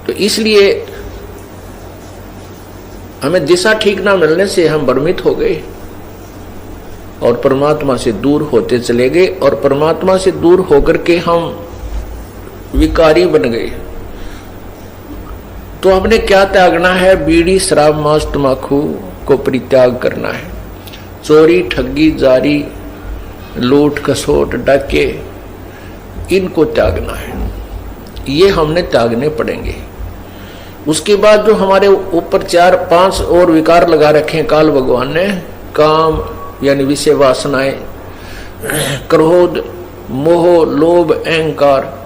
तो इसलिए हमें दिशा ठीक ना मिलने से हम भ्रमित हो गए और परमात्मा से दूर होते चले गए, और परमात्मा से दूर होकर के हम विकारी बन गए। तो हमने क्या त्यागना है? बीड़ी, शराब, मांस, तंबाकू को परित्याग करना है। चोरी, ठगी, जारी, लूट, खसोट, डाके, इनको त्यागना है। ये हमने त्यागने पड़ेंगे। उसके बाद जो हमारे ऊपर 4-5 और विकार लगा रखे हैं काल भगवान ने, काम यानी विषय वासनाएं, क्रोध, मोह, लोभ, अहंकार,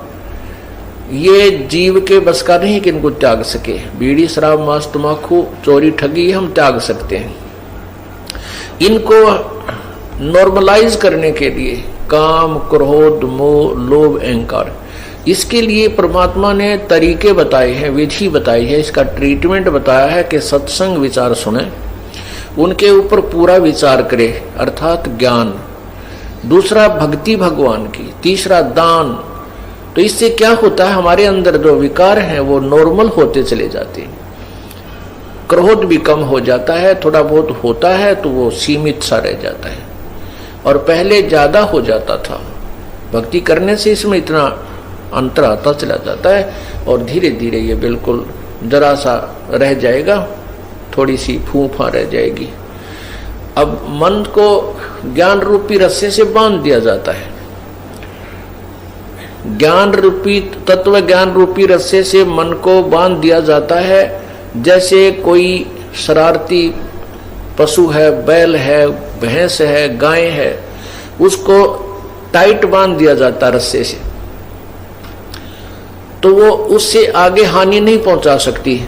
ये जीव के बस का नहीं कि इनको त्याग सके। बीड़ी, शराब, मांस, तंबाकू, चोरी, ठगी हम त्याग सकते हैं। इनको नॉर्मलाइज करने के लिए काम, क्रोध, मोह, लोभ, अहंकार, इसके लिए परमात्मा ने तरीके बताए हैं, विधि बताई है, इसका ट्रीटमेंट बताया है कि सत्संग विचार सुने, उनके ऊपर पूरा विचार करे, अर्थात ज्ञान। दूसरा भक्ति भगवान की, तीसरा दान। तो इससे क्या होता है? हमारे अंदर जो विकार हैं वो नॉर्मल होते चले जाते हैं। क्रोध भी कम हो जाता है, थोड़ा बहुत होता है तो वो सीमित सा रह जाता है, और पहले ज्यादा हो जाता था। भक्ति करने से इसमें इतना अंतर आता चला जाता है, और धीरे धीरे ये बिल्कुल जरा सा रह जाएगा, थोड़ी सी फूफा रह जाएगी। अब मन को ज्ञान रूपी रस्से से बांध दिया जाता है। ज्ञान रूपी, तत्व ज्ञान रूपी रस्से से मन को बांध दिया जाता है। जैसे कोई शरारती पशु है, बैल है, भैंस है, गाय है, उसको टाइट बांध दिया जाता रस्से से, तो वो उससे आगे हानि नहीं पहुंचा सकती।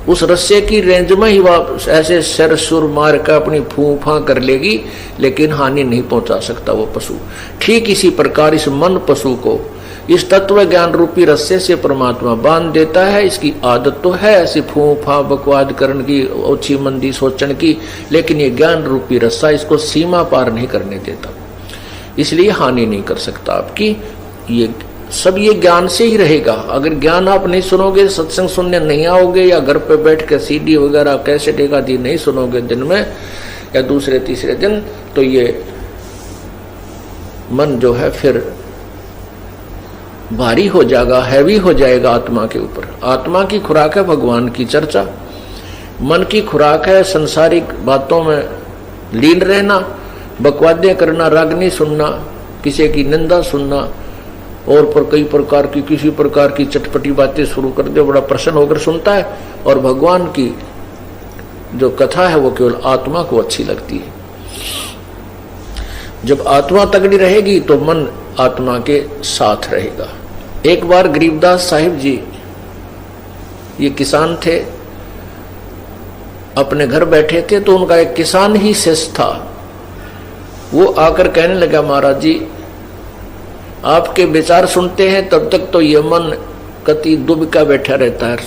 उस रस्से की रेंज में ही वह ऐसे सर सुर मार कर अपनी फूफा कर लेगी, लेकिन हानि नहीं पहुंचा सकता वो पशु। ठीक इसी प्रकार इस मन पशु को इस तत्व ज्ञान रूपी रस्से से परमात्मा बांध देता है। इसकी आदत तो है ऐसी फूफा बकवाद करने की, ओछी मंदी सोचने की, लेकिन ये ज्ञान रूपी रस्सा इसको सीमा पार नहीं करने देता, इसलिए हानि नहीं कर सकता आपकी। ये सब ये ज्ञान से ही रहेगा। अगर ज्ञान आप नहीं सुनोगे, सत्संग सुनने नहीं आओगे, या घर पे बैठ के सीडी वगैरह कैसेट एक आदि नहीं सुनोगे दिन में या दूसरे तीसरे दिन, तो ये मन जो है फिर भारी हो जाएगा, हैवी हो जाएगा आत्मा के ऊपर। आत्मा की खुराक है भगवान की चर्चा, मन की खुराक है संसारिक बातों में लीन रहना, बकवादें करना, रागनी सुनना, किसी की निंदा सुनना, और पर कई प्रकार की किसी प्रकार की चटपटी बातें शुरू कर दे, बड़ा प्रसन्न होकर सुनता है। और भगवान की जो कथा है वो केवल आत्मा को अच्छी लगती है। जब आत्मा तगड़ी रहेगी तो मन आत्मा के साथ रहेगा। एक बार गरीबदास साहिब जी, ये किसान थे, अपने घर बैठे थे, तो उनका एक किसान ही शिष्य था। वो आकर कहने लगा, महाराज जी आपके विचार सुनते हैं तब तक तो ये मन कति दुबका बैठा रहता है,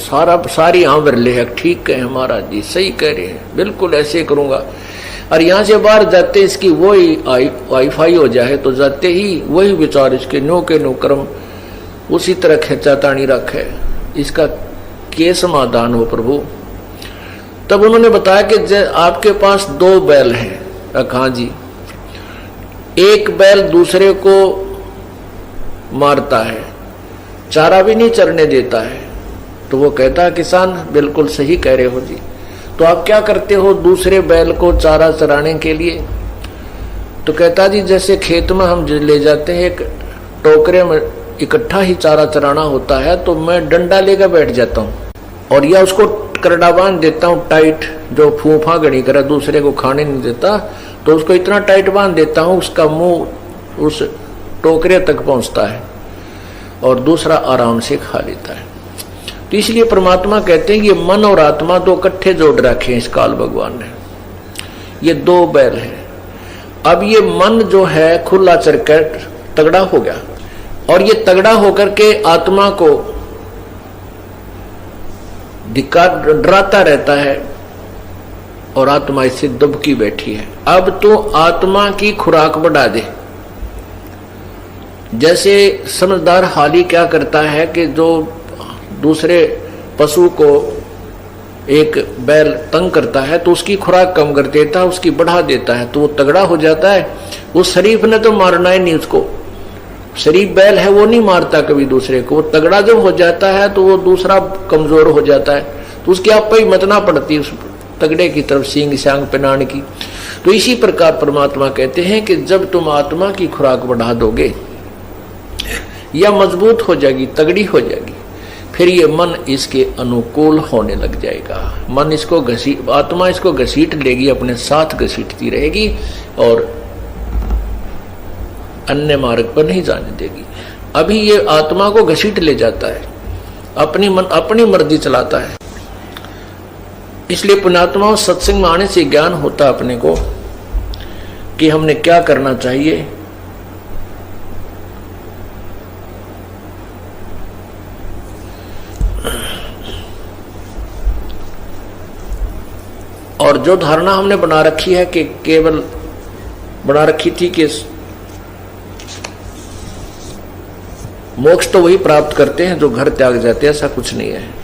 सारी आंवर ले है। ठीक है महाराज जी, सही कह रहे हैं, बिल्कुल ऐसे करूंगा। और यहाँ से बाहर जाते इसकी वही वाईफाई हो जाए, तो जाते ही वही विचार इसके नो के नो कर्म उसी तरह खेचा तानी रखे, इसका के समाधान हो प्रभु। तब उन्होंने बताया कि आपके पास 2 बैल हैं। हाँ जी। एक बैल दूसरे को मारता है, चारा भी नहीं चरने देता है। तो वो कहता है, किसान बिल्कुल सही कह रहे हो जी, तो आप क्या करते हो दूसरे बैल को चारा चराने के लिए? तो कहता जी जैसे खेत में हम ले जाते हैं, एक टोकरे में इकट्ठा ही चारा चराना होता है, तो मैं डंडा लेकर बैठ जाता हूँ और या उसको करड़ा बांध देता हूँ टाइट, जो फूफा गणी करे दूसरे को खाने नहीं देता, तो उसको इतना टाइट बांध देता हूँ उसका मुंह उस टोकरे तक पहुंचता है और दूसरा आराम से खा लेता है। तो इसलिए परमात्मा कहते हैं ये मन और आत्मा 2 इकट्ठे जोड़ रखे हैं इस काल भगवान ने। ये 2 बैल है। अब ये मन जो है खुला चरकर तगड़ा हो गया, और ये तगड़ा होकर के आत्मा को डराता रहता है, और आत्मा इससे दुबकी बैठी है। अब तो आत्मा की खुराक बढ़ा दे। जैसे समझदार हाली क्या करता है कि जो दूसरे पशु को एक बैल तंग करता है तो उसकी खुराक कम कर देता है, उसकी बढ़ा देता है, तो वो तगड़ा हो जाता है। उस शरीफ ने तो मारना ही नहीं उसको, शरीफ बैल है वो नहीं मारता कभी दूसरे को। वो तगड़ा जब हो जाता है तो वो दूसरा कमजोर हो जाता है, तो उसकी आप ही मतना पड़ती उस तगड़े की तरफ सींग सांग पहनाने की। तो इसी प्रकार परमात्मा कहते हैं कि जब तुम आत्मा की खुराक बढ़ा दोगे या मजबूत हो जाएगी, तगड़ी हो जाएगी, फिर ये मन इसके अनुकूल होने लग जाएगा। मन इसको आत्मा इसको घसीट लेगी, अपने साथ घसीटती रहेगी और अन्य मार्ग पर नहीं जाने देगी। अभी ये आत्मा को घसीट ले जाता है, अपनी मर्जी चलाता है। इसलिए पुण्यात्माओं, सत्संग में आने से ज्ञान होता अपने को कि हमने क्या करना चाहिए। और जो धारणा हमने बना रखी है कि केवल बना रखी थी कि मोक्ष तो वही प्राप्त करते हैं जो घर त्याग जाते हैं, ऐसा कुछ नहीं है।